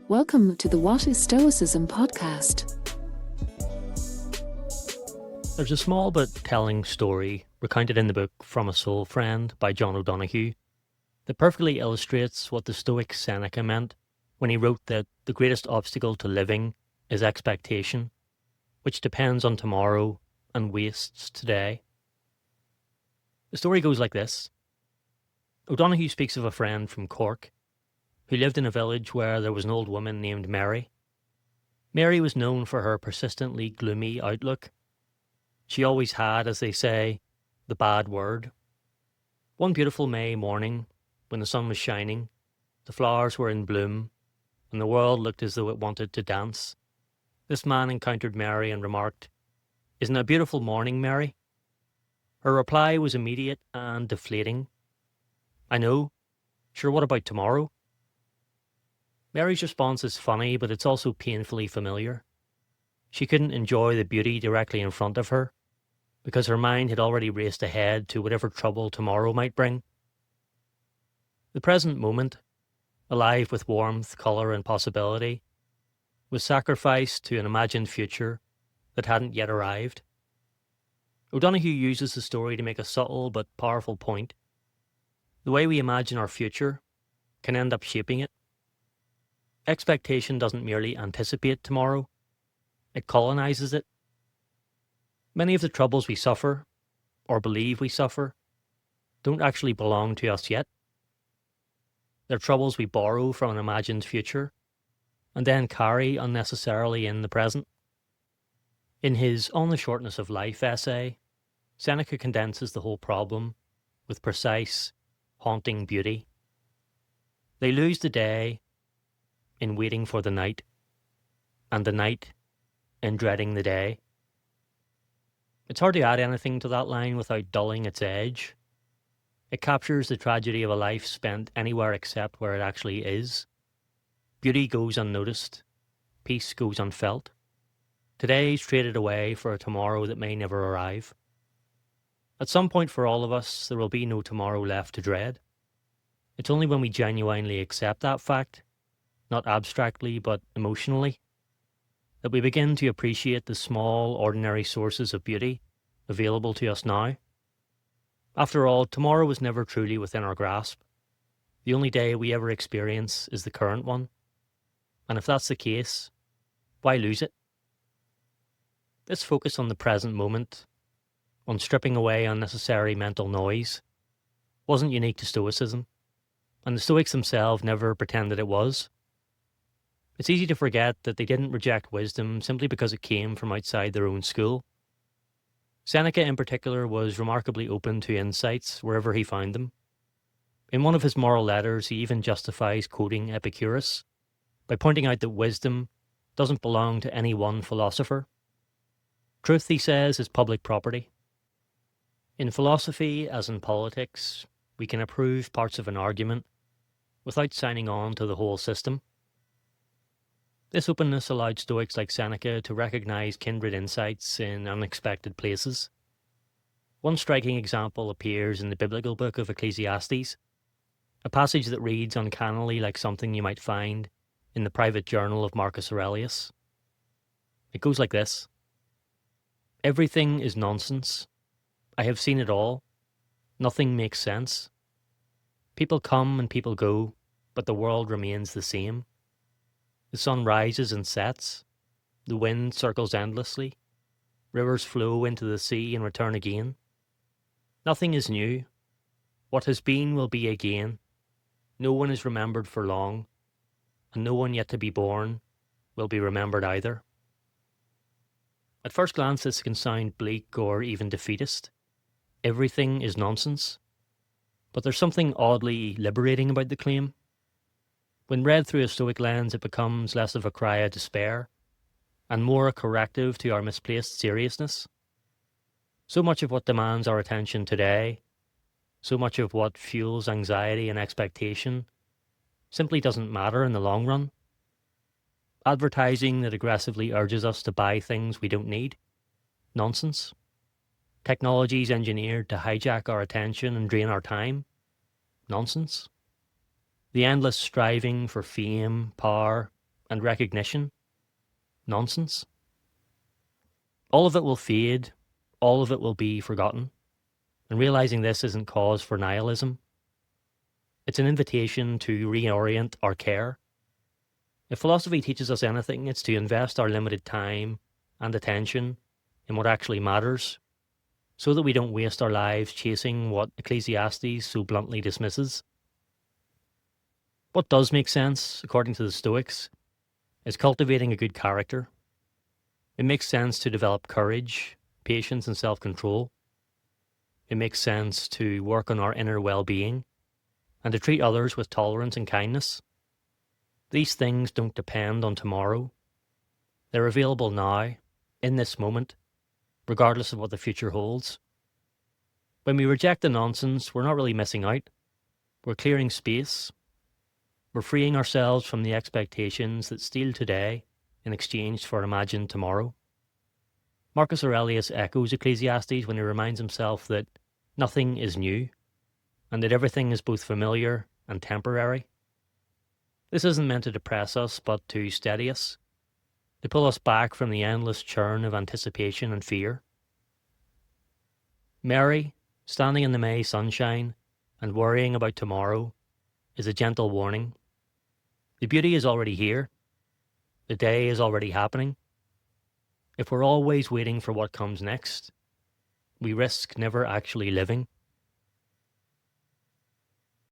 Welcome to the What is Stoicism podcast. There's a small but telling story recounted in the book From a Soul Friend by John O'Donohue that perfectly illustrates what the Stoic Seneca meant when he wrote that the greatest obstacle to living is expectation, which depends on tomorrow and wastes today. The story goes like this. O'Donohue speaks of a friend from Cork who lived in a village where there was an old woman named Mary. Mary was known for her persistently gloomy outlook. She always had, as they say, the bad word. One beautiful May morning, when the sun was shining, the flowers were in bloom, and the world looked as though it wanted to dance, this man encountered Mary and remarked, "Isn't it a beautiful morning, Mary?" Her reply was immediate and deflating. "I know. Sure, what about tomorrow?" Mary's response is funny, but it's also painfully familiar. She couldn't enjoy the beauty directly in front of her, because her mind had already raced ahead to whatever trouble tomorrow might bring. The present moment, alive with warmth, colour and possibility, was sacrificed to an imagined future that hadn't yet arrived. O'Donohue uses the story to make a subtle but powerful point. The way we imagine our future can end up shaping it. Expectation doesn't merely anticipate tomorrow, it colonizes it. Many of the troubles we suffer, or believe we suffer, don't actually belong to us yet. They're troubles we borrow from an imagined future, and then carry unnecessarily in the present. In his On the Shortness of Life essay, Seneca condenses the whole problem with precise, haunting beauty. They lose the day in waiting for the night, and the night in dreading the day. It's hard to add anything to that line without dulling its edge. It captures the tragedy of a life spent anywhere except where it actually is. Beauty goes unnoticed, peace goes unfelt. Today's traded away for a tomorrow that may never arrive. At some point for all of us, there will be no tomorrow left to dread. It's only when we genuinely accept that fact, not abstractly but emotionally, that we begin to appreciate the small, ordinary sources of beauty available to us now. After all, tomorrow was never truly within our grasp. The only day we ever experience is the current one. And if that's the case, why lose it? This focus on the present moment, on stripping away unnecessary mental noise, wasn't unique to Stoicism, and the Stoics themselves never pretended it was. It's easy to forget that they didn't reject wisdom simply because it came from outside their own school. Seneca in particular was remarkably open to insights wherever he found them. In one of his moral letters, he even justifies quoting Epicurus by pointing out that wisdom doesn't belong to any one philosopher. Truth, he says, is public property. In philosophy, as in politics, we can approve parts of an argument without signing on to the whole system. This openness allowed Stoics like Seneca to recognize kindred insights in unexpected places. One striking example appears in the biblical book of Ecclesiastes, a passage that reads uncannily like something you might find in the private journal of Marcus Aurelius. It goes like this. "Everything is nonsense. I have seen it all. Nothing makes sense. People come and people go, but the world remains the same. The sun rises and sets. The wind circles endlessly. Rivers flow into the sea and return again. Nothing is new. What has been will be again. No one is remembered for long, and no one yet to be born will be remembered either." At first glance, this can sound bleak or even defeatist. Everything is nonsense. But there's something oddly liberating about the claim. When read through a Stoic lens, it becomes less of a cry of despair and more a corrective to our misplaced seriousness. So much of what demands our attention today, so much of what fuels anxiety and expectation, simply doesn't matter in the long run. Advertising that aggressively urges us to buy things we don't need, nonsense. Technologies engineered to hijack our attention and drain our time, nonsense. The endless striving for fame, power, and recognition? Nonsense. All of it will fade, all of it will be forgotten, and realizing this isn't cause for nihilism. It's an invitation to reorient our care. If philosophy teaches us anything, it's to invest our limited time and attention in what actually matters, so that we don't waste our lives chasing what Ecclesiastes so bluntly dismisses. What does make sense, according to the Stoics, is cultivating a good character. It makes sense to develop courage, patience, and self-control. It makes sense to work on our inner well-being and to treat others with tolerance and kindness. These things don't depend on tomorrow. They're available now, in this moment, regardless of what the future holds. When we reject the nonsense, we're not really missing out. We're clearing space. We're freeing ourselves from the expectations that steal today in exchange for imagined tomorrow. Marcus Aurelius echoes Ecclesiastes when he reminds himself that nothing is new, and that everything is both familiar and temporary. This isn't meant to depress us, but to steady us, to pull us back from the endless churn of anticipation and fear. Mary, standing in the May sunshine and worrying about tomorrow, is a gentle warning. The beauty is already here. The day is already happening. If we're always waiting for what comes next, we risk never actually living.